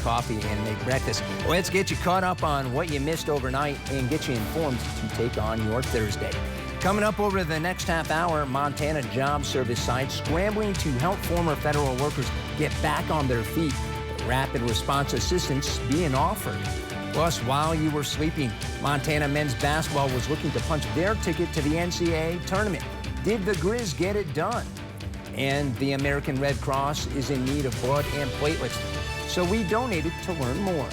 coffee and make breakfast. Let's get you caught up on what you missed overnight and get you informed to take on your Thursday. Coming up over the next half hour, Montana Job Service sites scrambling to help former federal workers get back on their feet. Rapid response assistance being offered. Plus, while you were sleeping, Montana men's basketball was looking to punch their ticket to the NCAA tournament. Did the Grizz get it done? And the American Red Cross is in need of blood and platelets, so we donated to learn more.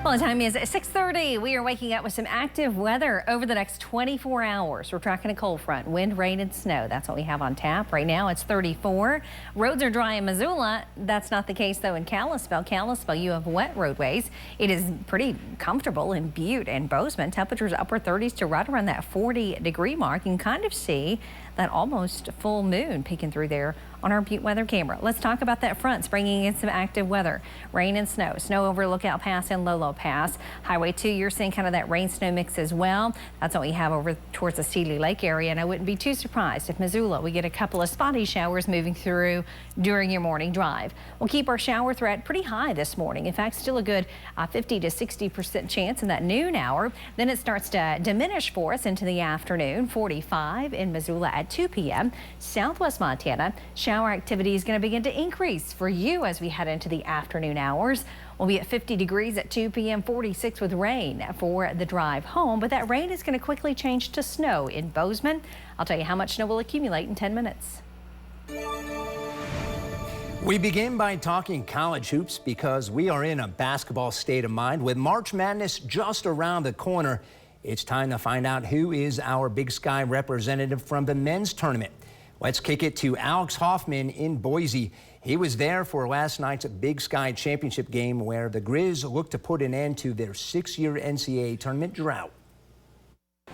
Well, the time is 6:30. We are waking up with some active weather over the next 24 hours. We're tracking a cold front, wind, rain, and snow. That's what we have on tap. Right now, it's 34. Roads are dry in Missoula. That's not the case, though, in Kalispell. Kalispell, you have wet roadways. It is pretty comfortable in Butte and Bozeman. Temperatures upper 30s to right around that 40-degree mark. You can kind of see that almost full moon peeking through there on our Butte weather camera. Let's talk about that fronts bringing in some active weather. Rain and snow. Snow over Lookout Pass and Lolo Pass. Highway 2, you're seeing kind of that rain-snow mix as well. That's what we have over towards the Seeley Lake area, and I wouldn't be too surprised if Missoula, we get a couple of spotty showers moving through during your morning drive. We'll keep our shower threat pretty high this morning. In fact, still a good 50 to 60% chance in that noon hour. Then it starts to diminish for us into the afternoon. 45 in Missoula at 2 p.m. Southwest Montana, shower activity is going to begin to increase for you as we head into the afternoon hours. We'll be at 50 degrees at 2 p.m., 46 with rain for the drive home, but that rain is going to quickly change to snow in Bozeman. I'll tell you how much snow will accumulate in 10 minutes. We begin by talking college hoops because we are in a basketball state of mind. With March Madness just around the corner, it's time to find out who is our Big Sky representative from the men's tournament. Let's kick it to Alex Hoffman in Boise. He was there for last night's Big Sky championship game where the Grizz looked to put an end to their 6-year NCAA tournament drought.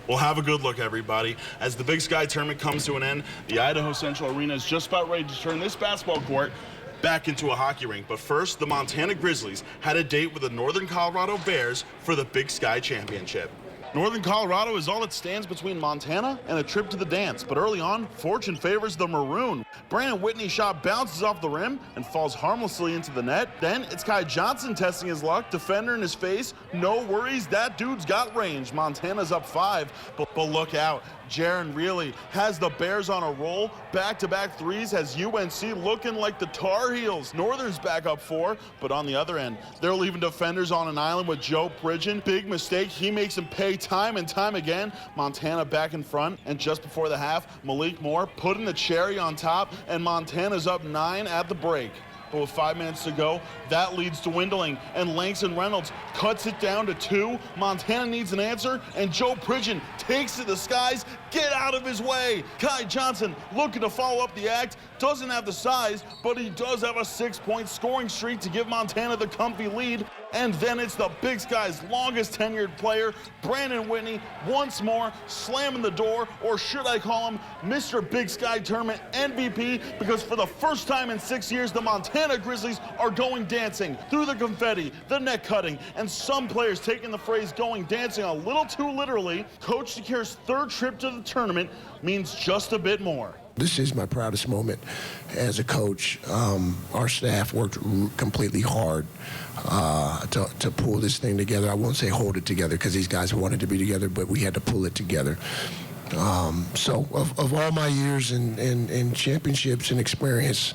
Well, have a good look, everybody. As the Big Sky tournament comes to an end, the Idaho Central Arena is just about ready to turn this basketball court back into a hockey rink. But first, the Montana Grizzlies had a date with the Northern Colorado Bears for the Big Sky championship. Northern Colorado is all that stands between Montana and a trip to the dance, but early on, fortune favors the Maroon. Brandon Whitney's shot bounces off the rim and falls harmlessly into the net. Then it's Kai Johnson testing his luck, defender in his face. No worries, that dude's got range. Montana's up 5, but look out. Jaron Reilly has the Bears on a roll. Back-to-back threes has UNC looking like the Tar Heels. Northern's back up 4, but on the other end, they're leaving defenders on an island with Joe Pridgeon. Big mistake. He makes them pay time and time again. Montana back in front, and just before the half, Malik Moore putting the cherry on top, and Montana's up 9 at the break. But with 5 minutes to go, that leads dwindling, and Langston Reynolds cuts it down to 2. Montana needs an answer, and Joe Pridgeon takes to the skies. Get out of his way. Kai Johnson looking to follow up the act. Doesn't have the size, but he does have a 6-point scoring streak to give Montana the comfy lead. And then it's the Big Sky's longest tenured player, Brandon Whitney, once more slamming the door, or should I call him Mr. Big Sky Tournament MVP, because for the first time in 6 years, the Montana Grizzlies are going dancing through the confetti, the net cutting, and some players taking the phrase going dancing a little too literally. Coach DeCuire's 3rd trip to the tournament means just a bit more. This is my proudest moment as a coach. Our staff worked completely hard to pull this thing together. I won't say hold it together because these guys wanted to be together, but we had to pull it together. So of all my years in championships and experience,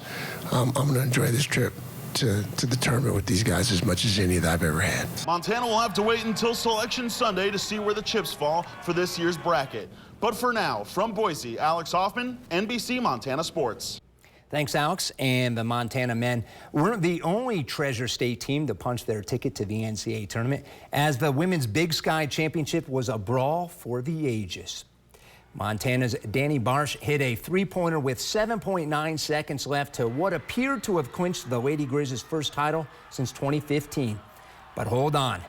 I'm going to enjoy this trip to the tournament with these guys as much as any that I've ever had. Montana will have to wait until Selection Sunday to see where the chips fall for this year's bracket. But for now, from Boise, Alex Hoffman, NBC Montana Sports. Thanks, Alex. And the Montana men weren't the only Treasure State team to punch their ticket to the NCAA tournament, as the Women's Big Sky Championship was a brawl for the ages. Montana's Danny Barsh hit a three-pointer with 7.9 seconds left to what appeared to have clinched the Lady Grizzlies' first title since 2015. But hold on.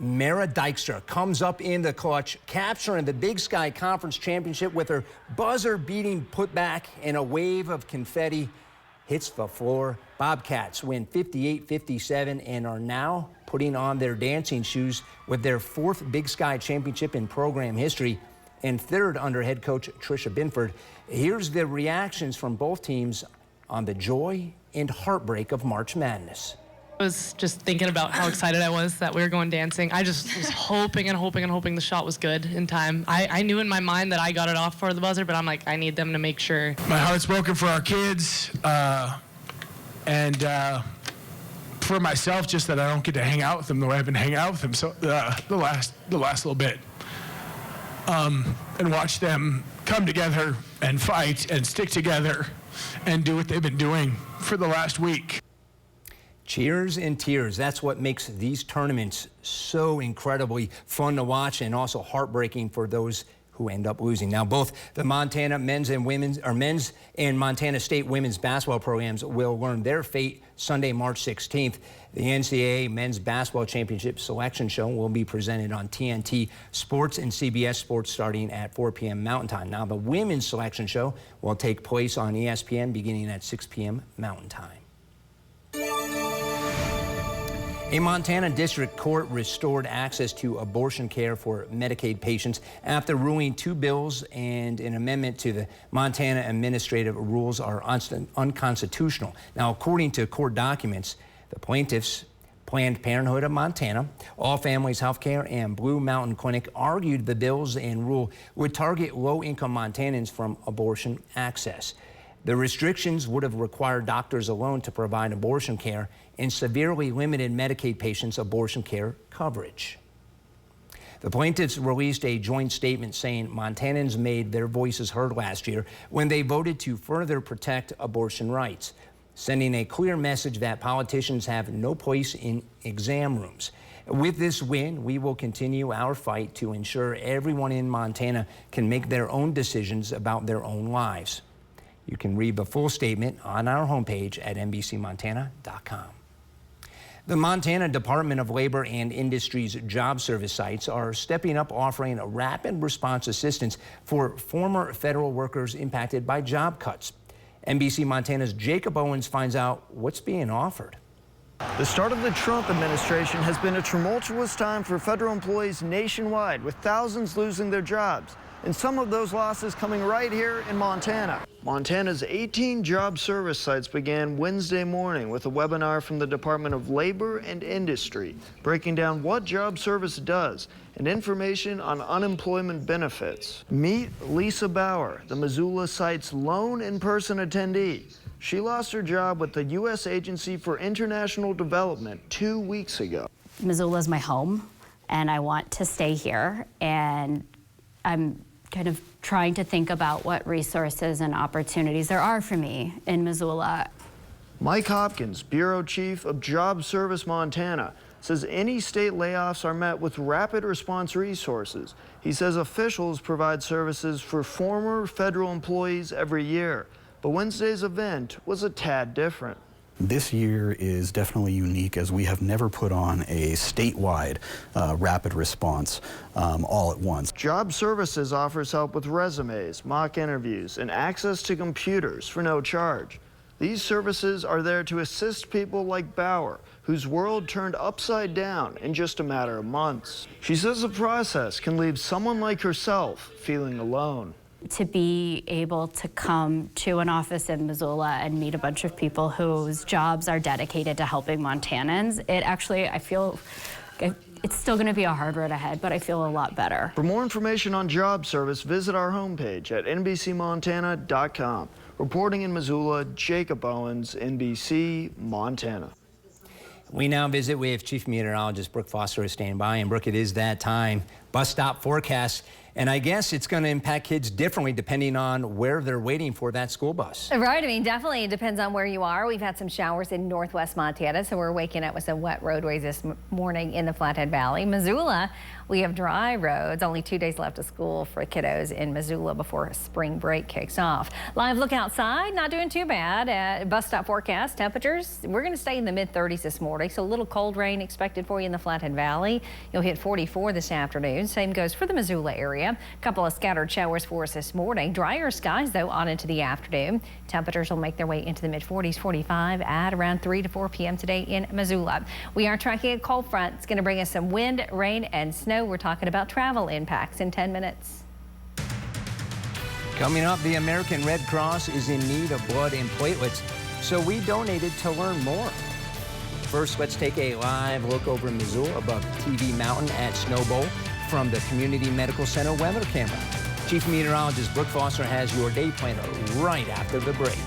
Mara Dykstra comes up in the clutch, capturing the Big Sky Conference Championship with her buzzer-beating putback, and a wave of confetti hits the floor. Bobcats win 58-57 and are now putting on their dancing shoes with their 4th Big Sky Championship in program history and 3rd under head coach Tricia Binford. Here's the reactions from both teams on the joy and heartbreak of March Madness. I was just thinking about how excited I was that we were going dancing. I just was hoping and hoping and hoping the shot was good in time. I knew in my mind that I got it off for the buzzer, but I'm like, I need them to make sure. My heart's broken for our kids, and for myself, just that I don't get to hang out with them the way I've been hanging out with them so the last little bit, and watch them come together and fight and stick together and do what they've been doing for the last week. Cheers and tears. That's what makes these tournaments so incredibly fun to watch and also heartbreaking for those who end up losing. Now, both the Montana men's and Montana State women's basketball programs will learn their fate Sunday, March 16th. The NCAA Men's Basketball Championship Selection Show will be presented on TNT Sports and CBS Sports starting at 4 p.m. Mountain Time. Now, the Women's Selection Show will take place on ESPN beginning at 6 p.m. Mountain Time. A Montana district court restored access to abortion care for Medicaid patients after ruling 2 bills and an amendment to the Montana administrative rules are unconstitutional. Now, according to court documents, the plaintiffs, Planned Parenthood of Montana, All Families Healthcare, and Blue Mountain Clinic argued the bills and rule would target low-income Montanans from abortion access. The restrictions would have required doctors alone to provide abortion care and severely limited Medicaid patients' abortion care coverage. The plaintiffs released a joint statement saying Montanans made their voices heard last year when they voted to further protect abortion rights, sending a clear message that politicians have no place in exam rooms. With this win, we will continue our fight to ensure everyone in Montana can make their own decisions about their own lives. You can read the full statement on our homepage at NBCMontana.com. The Montana Department of Labor and Industry's job service sites are stepping up, offering a rapid response assistance for former federal workers impacted by job cuts. NBC Montana's Jacob Owens finds out what's being offered. The start of the Trump administration has been a tumultuous time for federal employees nationwide, with thousands losing their jobs, and some of those losses coming right here in Montana. Montana's 18 job service sites began Wednesday morning with a webinar from the Department of Labor and Industry, breaking down what job service does and information on unemployment benefits. Meet Lisa Bauer, the Missoula site's lone in-person attendee. She lost her job with the U.S. Agency for International Development 2 weeks ago. Missoula is my home, and I want to stay here, and I'm kind of trying to think about what resources and opportunities there are for me in Missoula. Mike Hopkins, Bureau Chief of Job Service Montana, says any state layoffs are met with rapid response resources. He says officials provide services for former federal employees every year, but Wednesday's event was a tad different. This year is definitely unique, as we have never put on a statewide rapid response all at once. Job Services offers help with resumes, mock interviews, and access to computers for no charge. These services are there to assist people like Bauer, whose world turned upside down in just a matter of months. She says the process can leave someone like herself feeling alone. To be able to come to an office in Missoula and meet a bunch of people whose jobs are dedicated to helping Montanans, it actually, I feel, it's still going to be a hard road ahead, but I feel a lot better. For more information on job service, visit our homepage at NBCMontana.com. Reporting in Missoula, Jacob Owens, NBC Montana. We now visit with Chief Meteorologist Brooke Foster is standing by. And Brooke, it is that time. Bus stop forecast. And I guess it's going to impact kids differently depending on where they're waiting for that school bus. Right. I mean, definitely it depends on where you are. We've had some showers in northwest Montana, so we're waking up with some wet roadways this morning in the Flathead Valley. Missoula, we have dry roads. Only 2 days left of school for kiddos in Missoula before spring break kicks off. Live look outside, not doing too bad. Bus stop forecast temperatures, we're going to stay in the mid-30s this morning, so a little cold rain expected for you in the Flathead Valley. You'll hit 44 this afternoon. Same goes for the Missoula area. A couple of scattered showers for us this morning. Drier skies, though, on into the afternoon. Temperatures will make their way into the mid-40s, 45 at around 3 to 4 p.m. today in Missoula. We are tracking a cold front. It's going to bring us some wind, rain, and snow. We're talking about travel impacts in 10 minutes. Coming up, the American Red Cross is in need of blood and platelets. so we donated to learn more. First, let's take a live look over Missoula above TV Mountain at Snow Bowl from the Community Medical Center weather camera. Chief Meteorologist Brooke Foster has your day planner right after the break.